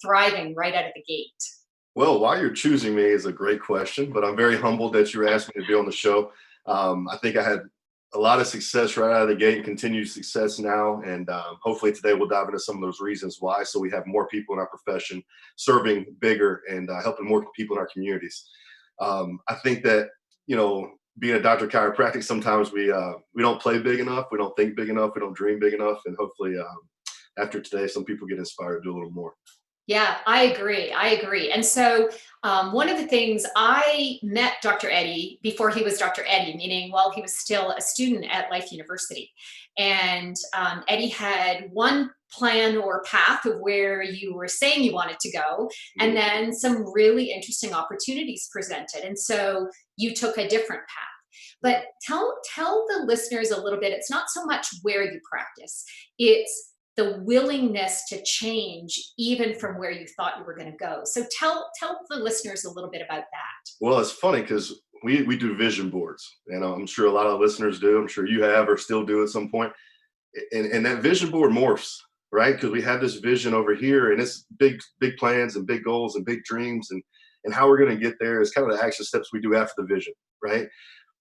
thriving right out of the gate? Well, why you're choosing me is a great question, but I'm very humbled that you asked me to be on the show. I think I had a lot of success right out of the gate and continued success now. And hopefully today we'll dive into some of those reasons why, so we have more people in our profession serving bigger and helping more people in our communities. I think that, being a doctor of chiropractic, sometimes we don't play big enough, we don't think big enough, we don't dream big enough. And hopefully after today, some people get inspired to do a little more. Yeah, I agree. I agree. And so, one of the things I met Dr. Eddie before he was Dr. Eddie, meaning while he was still a student at Life University. And Eddie had one plan or path of where you were saying you wanted to go, and Mhm. then some really interesting opportunities presented. And so you took a different path. But tell the listeners a little bit. It's not so much where you practice; it's the willingness to change even from where you thought you were going to go. So tell the listeners a little bit about that. Well, it's funny because we do vision boards, and I'm sure a lot of listeners do. I'm sure you have or still do at some point. And that vision board morphs, right? Because we have this vision over here, and it's big plans and big goals and big dreams, and how we're going to get there is kind of the action steps we do after the vision, right?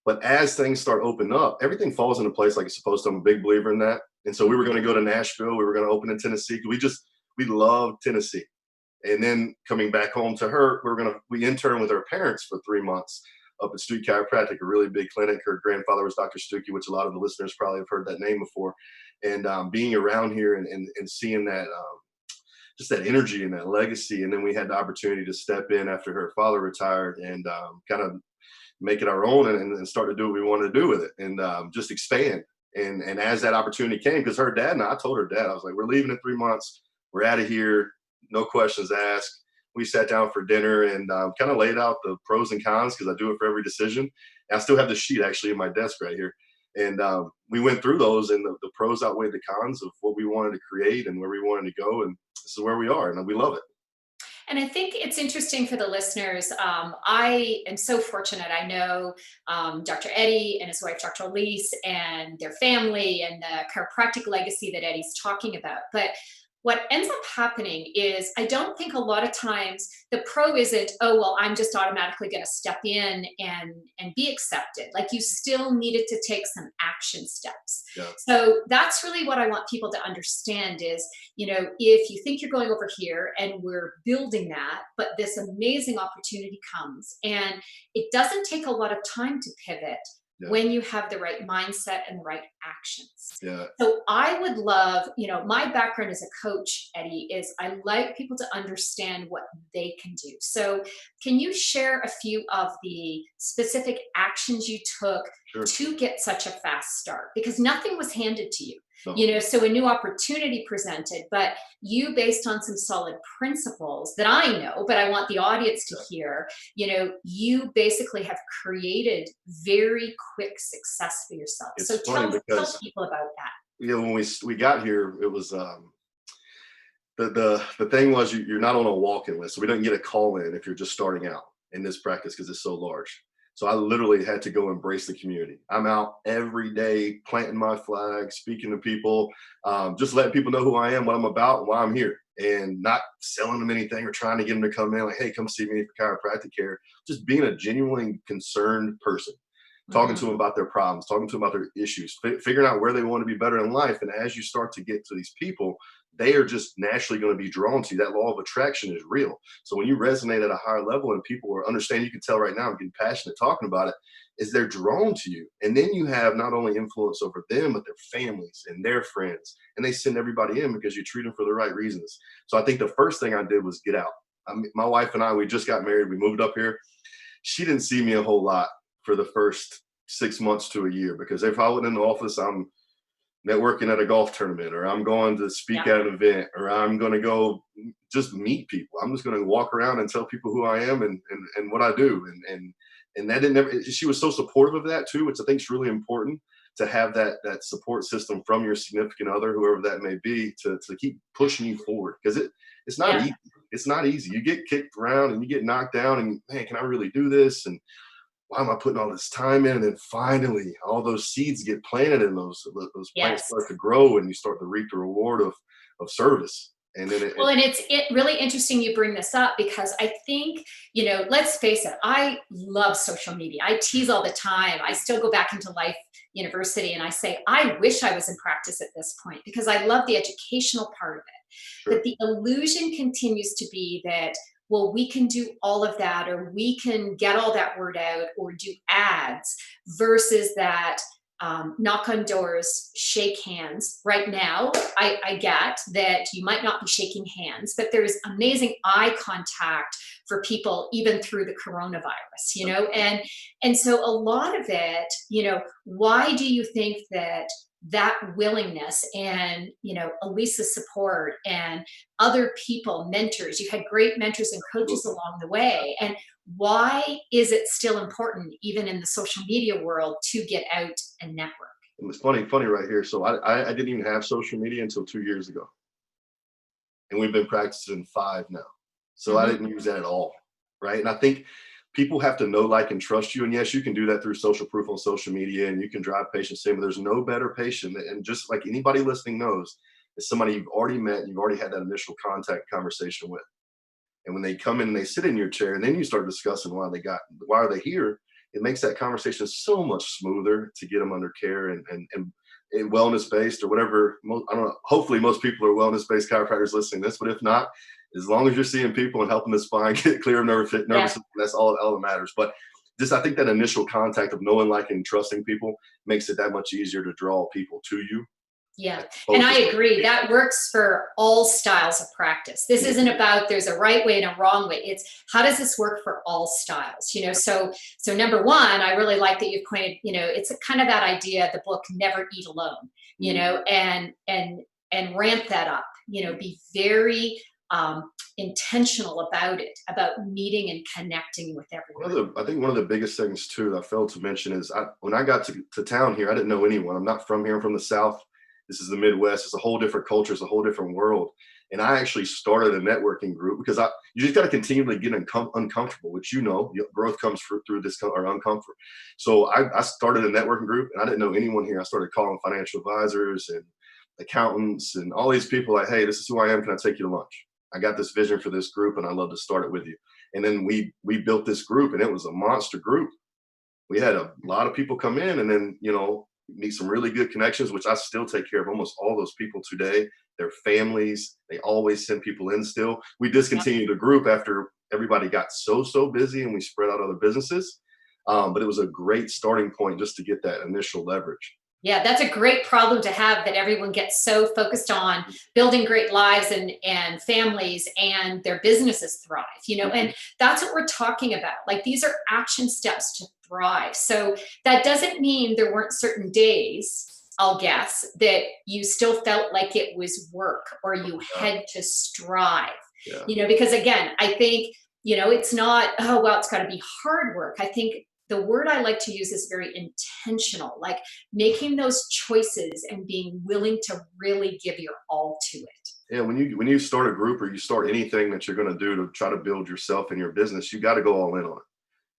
But as things start opening up, everything falls into place like it's supposed to. I'm a big believer in that. And so we were going to go to Nashville. We were going to open in Tennessee. We love Tennessee. And then coming back home to her, we interned with her parents for 3 months up at Stucky Chiropractic, a really big clinic. Her grandfather was Dr. Stucky, which a lot of the listeners probably have heard that name before. And being around here and seeing that, just that energy and that legacy. And then we had the opportunity to step in after her father retired and kind of make it our own and start to do what we wanted to do with it and just expand. And as that opportunity came, because her dad and I told her dad, I was like, we're leaving in 3 months. We're out of here. No questions asked. We sat down for dinner and kind of laid out the pros and cons because I do it for every decision. And I still have the sheet actually in my desk right here. And we went through those, and the pros outweighed the cons of what we wanted to create and where we wanted to go. And this is where we are, and we love it. And I think it's interesting for the listeners. I am so fortunate. I know Dr. Eddie and his wife, Dr. Elise, and their family and the chiropractic legacy that Eddie's talking about. But what ends up happening is I don't think a lot of times the pro isn't, oh, well, I'm just automatically going to step in and be accepted. Like you still needed to take some action steps. Yeah. So that's really what I want people to understand is, if you think you're going over here and we're building that, but this amazing opportunity comes and it doesn't take a lot of time to pivot Yeah. when you have the right mindset and the right actions. Yeah. So I would love, my background as a coach, Eddie, is I like people to understand what they can do. So can you share a few of the specific actions you took Sure. to get such a fast start? Because nothing was handed to you. No. So a new opportunity presented, but you, based on some solid principles that I know, but I want the audience to hear, you basically have created very quick success for yourself. It's So funny tell because people about that. when we got here, it was the thing was you're not on a walk-in list, so we didn't get a call in if you're just starting out in this practice because it's so large. So I literally had to go embrace the community. I'm out every day planting my flag, speaking to people, just letting people know who I am, what I'm about, and why I'm here, and not selling them anything or trying to get them to come in like, hey, come see me for chiropractic care. Just being a genuinely concerned person, talking to Mhm. them about their problems, talking to them about their issues, figuring out where they want to be better in life. And as you start to get to these people, they are just naturally going to be drawn to you. That law of attraction is real. So when you resonate at a higher level and people are understanding, you can tell right now I'm getting passionate talking about it, is they're drawn to you. And then you have not only influence over them, but their families and their friends. And they send everybody in because you treat them for the right reasons. So I think the first thing I did was get out. My wife and I, we just got married. We moved up here. She didn't see me a whole lot for the first 6 months to a year because if I went in the office, I'm networking at a golf tournament, or I'm going to speak Yeah. at an event, or I'm going to go just meet people. I'm just going to walk around and tell people who I am and what I do. And that didn't never, she was so supportive of that too, which I think is really important to have that support system from your significant other, whoever that may be, to keep pushing you forward. Because it's not Yeah. easy. It's not easy. You get kicked around and you get knocked down and man, can I really do this? And why am I putting all this time in? And then finally, all those seeds get planted and those plants Yes. start to grow and you start to reap the reward of service. And then Well, and it's really interesting you bring this up because I think, let's face it, I love social media. I tease all the time. I still go back into Life University and I say, I wish I was in practice at this point because I love the educational part of it. But sure. the illusion continues to be that, well, we can do all of that or we can get all that word out or do ads versus that knock on doors, shake hands. Right now, I get that you might not be shaking hands, but there's amazing eye contact for people even through the coronavirus, and so a lot of it, why do you think that willingness and Elisa's support and other people, mentors, you had great mentors and coaches along the way, and why is it still important even in the social media world to get out and network? It's funny right here. So I didn't even have social media until 2 years ago, and we've been practicing 5 now. So I Hmm. didn't use that at all, right? And I think people have to know, like, and trust you. And yes, you can do that through social proof on social media, and you can drive patients in. But there's no better patient, and just like anybody listening knows, is somebody you've already met, you've already had that initial contact conversation with. And when they come in and they sit in your chair, and then you start discussing why are they here, it makes that conversation so much smoother to get them under care and wellness based or whatever. I don't know. Hopefully, most people are wellness based chiropractors listening to this, but if not, as long as you're seeing people and helping the spine get clear of nervous Yeah. system, that's all that matters. But just I think that initial contact of knowing, like, and trusting people makes it that much easier to draw people to you. Yeah, As and opposed I to social agree. media. That works for all styles of practice. This Yeah. isn't about there's a right way and a wrong way. It's how does this work for all styles? So number one, I really like that you pointed, it's a kind of that idea, the book Never Eat Alone, Mhm. and ramp that up, be very intentional about it, about meeting and connecting with everyone. I think one of the biggest things too that I failed to mention is when I got to town here, I didn't know anyone. I'm not from here. I'm from the South. This is the Midwest. It's a whole different culture. It's a whole different world. And I actually started a networking group because you just got to continually get uncomfortable, which growth comes through or uncomfort. So I started a networking group, and I didn't know anyone here. I started calling financial advisors and accountants and all these people like, hey, this is who I am. Can I take you to lunch? I got this vision for this group, and I'd love to start it with you. And then we built this group, and it was a monster group. We had a lot of people come in, and then meet some really good connections, which I still take care of almost all those people today. Their families, they always send people in still. We discontinued the group after everybody got so busy and we spread out other businesses. But it was a great starting point just to get that initial leverage. Yeah, that's a great problem to have that everyone gets so focused on building great lives and families and their businesses thrive, Mhm. and that's what we're talking about. Like these are action steps to thrive. So that doesn't mean there weren't certain days, I'll guess, that you still felt like it was work or you Yeah, had to strive, yeah. because again, I think, it's not, oh, well, it's got to be hard work. I think the word I like to use is very intentional, like making those choices and being willing to really give your all to it. Yeah, when you start a group or you start anything that you're going to do to try to build yourself and your business, you got to go all in on it.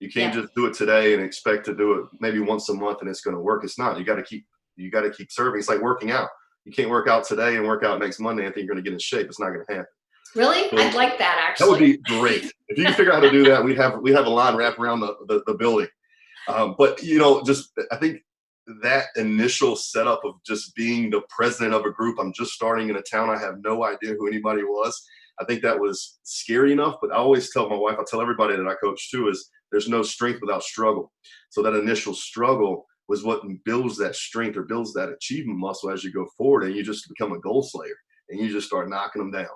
You can't Yeah. just do it today and expect to do it maybe once a month and it's going to work. It's not. You got to keep serving. It's like working out. You can't work out today and work out next Monday and think you're going to get in shape. It's not going to happen. Really? So I'd like that that would actually. be great if you can figure out how to do that. We have a line wrapped around the building. But just I think that initial setup of just being the president of a group, I'm just starting in a town, I have no idea who anybody was. I think that was scary enough, but I always tell my wife, I tell everybody that I coach too, is there's no strength without struggle. So that initial struggle was what builds that strength or builds that achievement muscle as you go forward, and you just become a goal slayer and you just start knocking them down.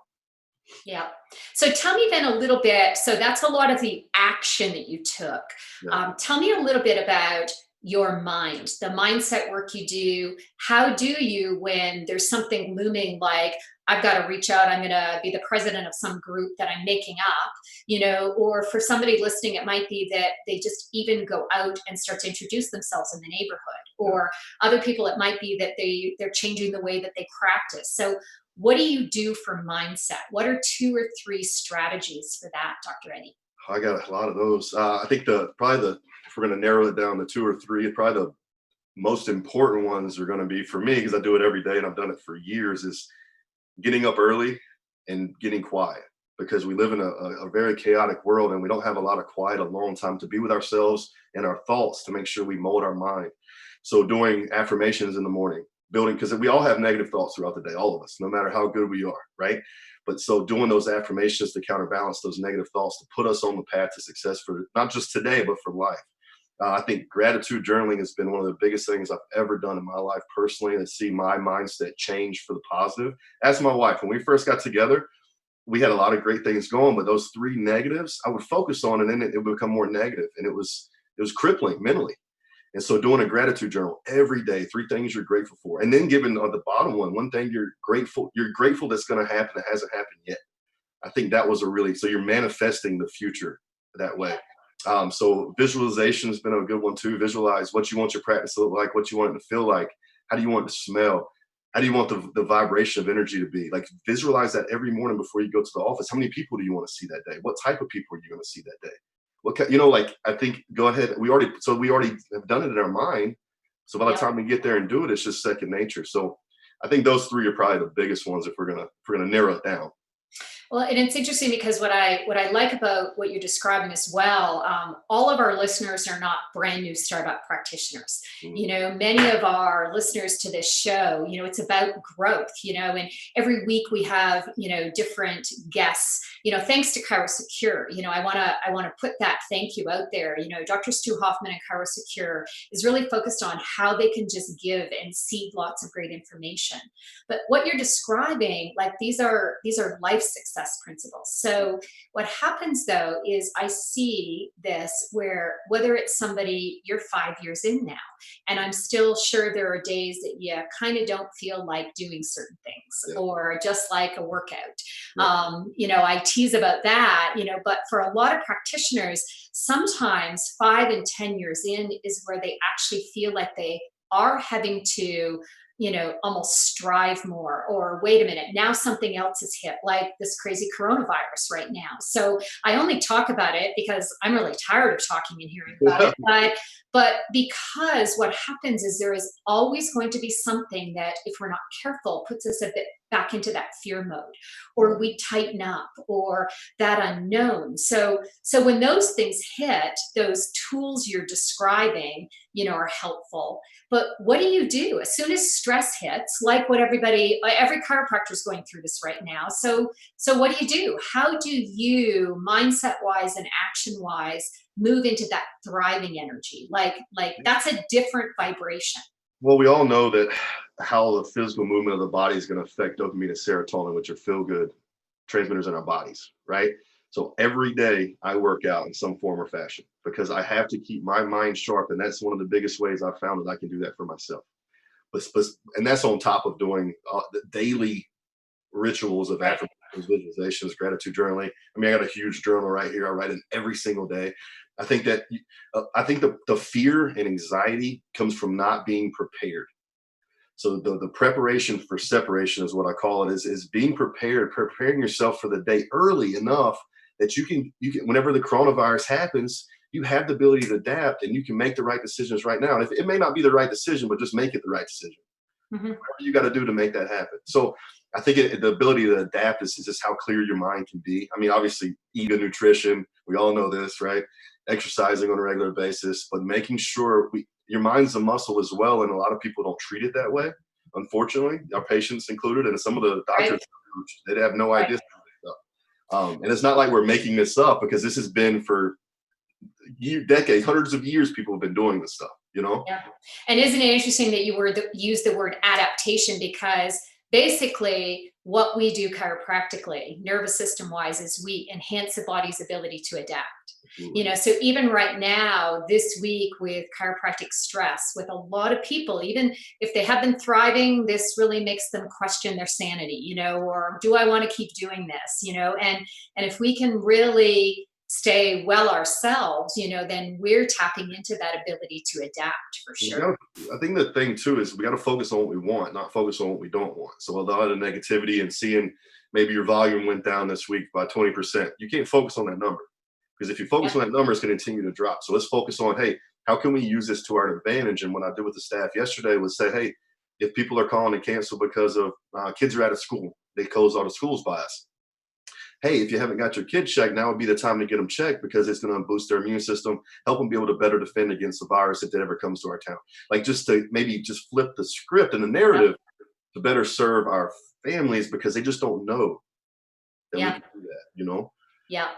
Yeah. So tell me then a little bit. So that's a lot of the action that you took. Yeah. Tell me a little bit about your mind, the mindset work you do. How do you, when there's something looming like, I've got to reach out, I'm going to be the president of some group that I'm making up, or for somebody listening, it might be that they just even go out and start to introduce themselves in the neighborhood, Yeah. or other people, it might be that they're changing the way that they practice. So what do you do for mindset? What are 2 or 3 strategies for that, Dr. Eddie? I got a lot of those. I think if we're going to narrow it down to 2 or 3, probably the most important ones are going to be for me because I do it every day and I've done it for years. Is getting up early and getting quiet, because we live in a very chaotic world, and we don't have a lot of quiet alone time to be with ourselves and our thoughts to make sure we mold our mind. So doing affirmations in the morning, building, because we all have negative thoughts throughout the day, all of us, no matter how good we are, right? But so doing those affirmations to counterbalance those negative thoughts, to put us on the path to success for not just today, but for life. I think gratitude journaling has been one of the biggest things I've ever done in my life personally, to see my mindset change for the positive. As my wife, when we first got together, we had a lot of great things going, but those three negatives I would focus on, and then it would become more negative, and it was crippling mentally. And so doing a gratitude journal every day, three things you're grateful for, and then giving on the bottom one thing you're grateful that's going to happen that hasn't happened yet. I think that was so you're manifesting the future that way. So visualization has been a good one too. Visualize what you want your practice to look like, what you want it to feel like, how do you want it to smell, how do you want the vibration of energy to be? Like, visualize that every morning before you go to the office. How many people do you want to see that day? What type of people are you going to see that day? Like, I think, go ahead. We already have done it in our mind. So by the time we get there and do it, it's just second nature. So I think those three are probably the biggest ones if we're gonna narrow it down. Well, and it's interesting because what I like about what you're describing as well, all of our listeners are not brand new startup practitioners. Mm. You know, many of our listeners to this show, you know, it's about growth. You know, and every week we have, you know, different guests. You know, thanks to ChiroSecure. You know, I wanna put that thank you out there. You know, Dr. Stu Hoffman and ChiroSecure is really focused on how they can just give and seed lots of great information. But what you're describing, like, these are life success principles. So what happens though is I see this where, whether it's somebody, you're 5 years in now, and I'm still sure there are days that you kind of don't feel like doing certain things, Yeah. or just like a workout. Yeah. You know, I tease about that, you know, but for a lot of practitioners, sometimes 5 and 10 years in is where they actually feel like they are having to, you know, almost strive more, or wait a minute, now something else has hit, like this crazy coronavirus right now. So I only talk about it because I'm really tired of talking and hearing about it. But because what happens is there is always going to be something that, if we're not careful, puts us a bit back into that fear mode, or we tighten up, or that unknown. So when those things hit, those tools you're describing, you know, are helpful. But what do you do as soon as stress hits? Like what every chiropractor is going through this right now. So what do you do? How do you, mindset wise and action wise, move into that thriving energy? Like that's a different vibration. Well, we all know that how the physical movement of the body is going to affect dopamine and serotonin, which are feel good transmitters in our bodies, right? So every day I work out in some form or fashion, because I have to keep my mind sharp. And that's one of the biggest ways I've found that I can do that for myself. And that's on top of doing the daily rituals of Right. affirmations, visualizations, gratitude journaling. I mean, I got a huge journal right here. I write in every single day. I think that the fear and anxiety comes from not being prepared. So the preparation for separation is what I call it, is being prepared, preparing yourself for the day early enough that you can whenever the coronavirus happens, you have the ability to adapt, and you can make the right decisions right now. And if it may not be the right decision, but just make it the right decision. Mhm. Whatever you got to do to make that happen. So I think the ability to adapt is just how clear your mind can be. I mean, obviously, eat good nutrition. We all know this, right? Exercising on a regular basis, but making sure your mind's a muscle as well. And a lot of people don't treat it that way. Unfortunately, our patients included, and some of the doctors, Right. they have no Right. idea. And it's not like we're making this up, because this has been for decades, hundreds of years, people have been doing this stuff, you know? Yeah. And isn't it interesting that use the word adaptation? Because basically, what we do chiropractically, nervous system wise, is we enhance the body's ability to adapt. You Absolutely. know, so even right now, this week with chiropractic stress, with a lot of people, even if they have been thriving, this really makes them question their sanity, you know, or do I want to keep doing this, you know? And if we can really stay well ourselves, you know, then we're tapping into that ability to adapt for We sure. gotta, I think the thing too is we got to focus on what we want, not focus on what we don't want. So a lot of negativity and seeing maybe your volume went down this week by 20%, you can't focus on that number, because if you focus Yep. on that number, it's going to continue to drop. So let's focus on, hey, how can we use this to our advantage? And what I did with the staff yesterday was say, hey, if people are calling to cancel because of kids are out of school, they close all the schools by us. hey, if you haven't got your kid checked, now would be the time to get them checked because it's going to boost their immune system, help them be able to better defend against the virus if it ever comes to our town. Like just to maybe just flip the script and the Yep. narrative to better serve our families because they just don't know that we Yep. can do that, you know? Yeah.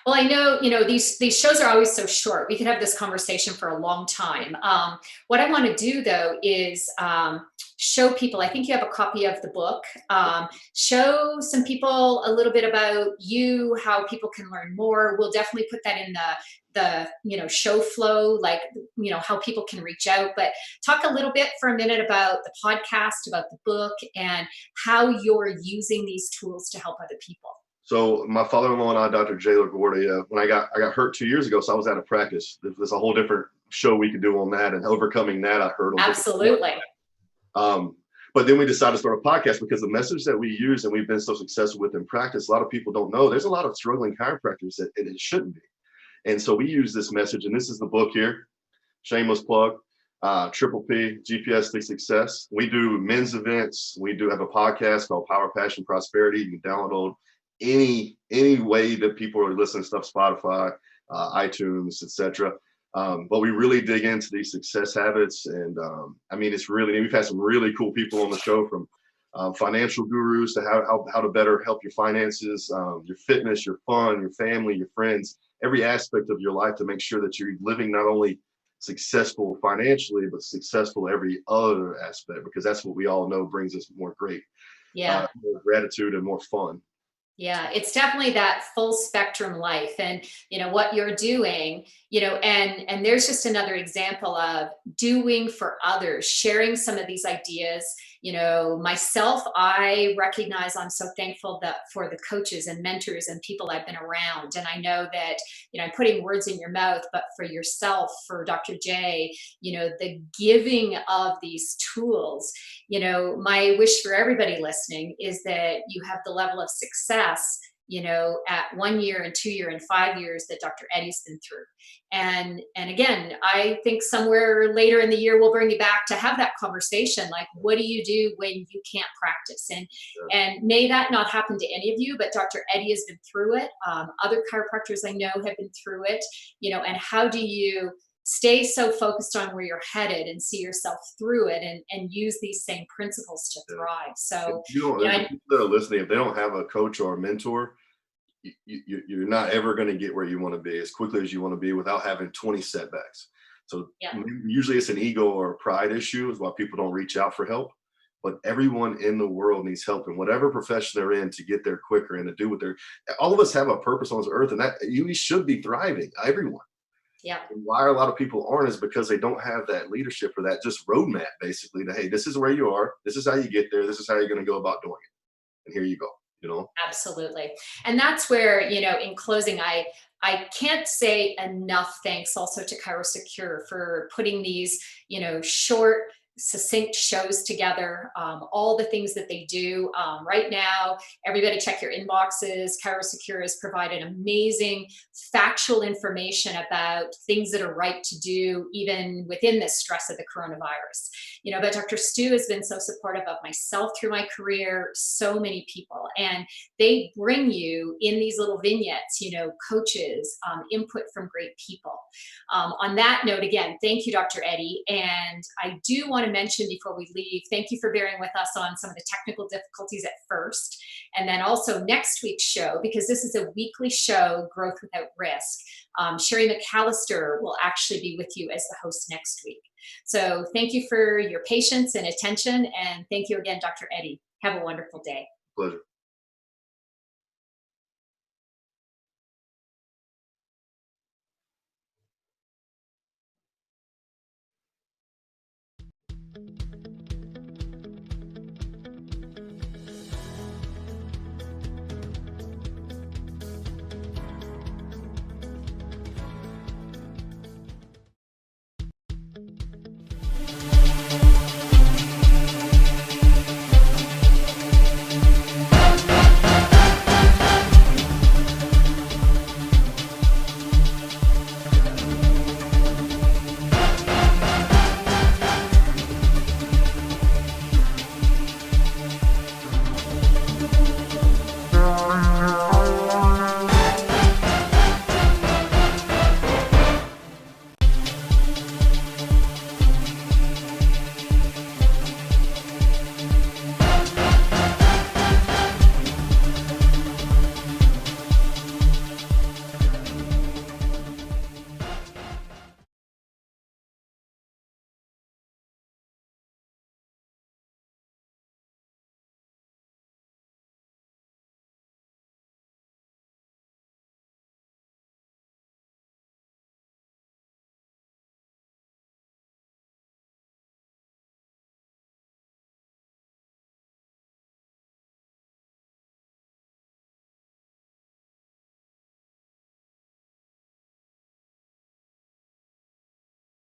Well, I know, these shows are always so short. We could have this conversation for a long time. What I want to do though is show people, I think you have a copy of the book, show some people a little bit about you, how people can learn more. We'll definitely put that in the show flow, like, how people can reach out, but talk a little bit for a minute about the podcast, about the book, and how you're using these tools to help other people. So my father-in-law and I, Dr. Jay LaGuardia, when I got hurt 2 years ago, so I was out of practice. There's a whole different show we could do on that and overcoming that hurdle. Absolutely. Um, but then we decided to start a podcast because the message that we use and we've been so successful with in practice, a lot of people don't know. There's a lot of struggling chiropractors that it shouldn't be. And so we use this message, and this is the book here, shameless plug, Triple P, GPS to Success. We do men's events. We do have a podcast called Power, Passion, Prosperity. You can download any way that people are listening to stuff, Spotify, iTunes, etc. But we really dig into these success habits, and I mean, it's really, we've had some really cool people on the show, from financial gurus to how to better help your finances, your fitness, your fun, your family, your friends, every aspect of your life to make sure that you're living not only successful financially, but successful every other aspect, because that's what we all know brings us more Yeah. more gratitude and more fun. Yeah, it's definitely that full spectrum life. And what you're doing, and there's just another example of doing for others, sharing some of these ideas. Myself, I recognize, I'm so thankful that for the coaches and mentors and people I've been around. And I know that, I'm putting words in your mouth, but for yourself, for Dr. J, the giving of these tools, my wish for everybody listening is that you have the level of success, at 1 year and 2 year and 5 years that Dr. Eddie's been through. And again, I think somewhere later in the year, we'll bring you back to have that conversation. Like, what do you do when you can't practice? And may that not happen to any of you, but Dr. Eddie has been through it. Other chiropractors I know have been through it, and how do you stay so focused on where you're headed and see yourself through it, and use these same principles to thrive. So, If you don't, if people that are listening, if they don't have a coach or a mentor, you're not ever going to get where you want to be as quickly as you want to be without having 20 setbacks. So yeah, usually it's an ego or a pride issue is why people don't reach out for help. But everyone in the world needs help in whatever profession they're in to get there quicker and to do what they're. All of us have a purpose on this earth, and that you should be thriving. Everyone. yeah. And why a lot of people aren't is because they don't have that leadership or that just roadmap, basically, to, hey, this is where you are. This is how you get there. This is how you're going to go about doing it. And here you go. Absolutely. And that's where, in closing, I can't say enough thanks also to ChiroSecure for putting these, short, succinct shows together, all the things that they do. Right now, everybody check your inboxes. ChiroSecure has provided amazing factual information about things that are right to do, even within the stress of the coronavirus. But Dr. Stu has been so supportive of myself through my career, so many people, and they bring you in these little vignettes, coaches, input from great people. On that note, again, thank you, Dr. Eddie. And I do want to mention before we leave, thank you for bearing with us on some of the technical difficulties at first. And then also next week's show, because this is a weekly show, Growth Without Risk. Sherry McAllister will actually be with you as the host next week. So thank you for your patience and attention. And thank you again, Dr. Eddie. Have a wonderful day. Pleasure.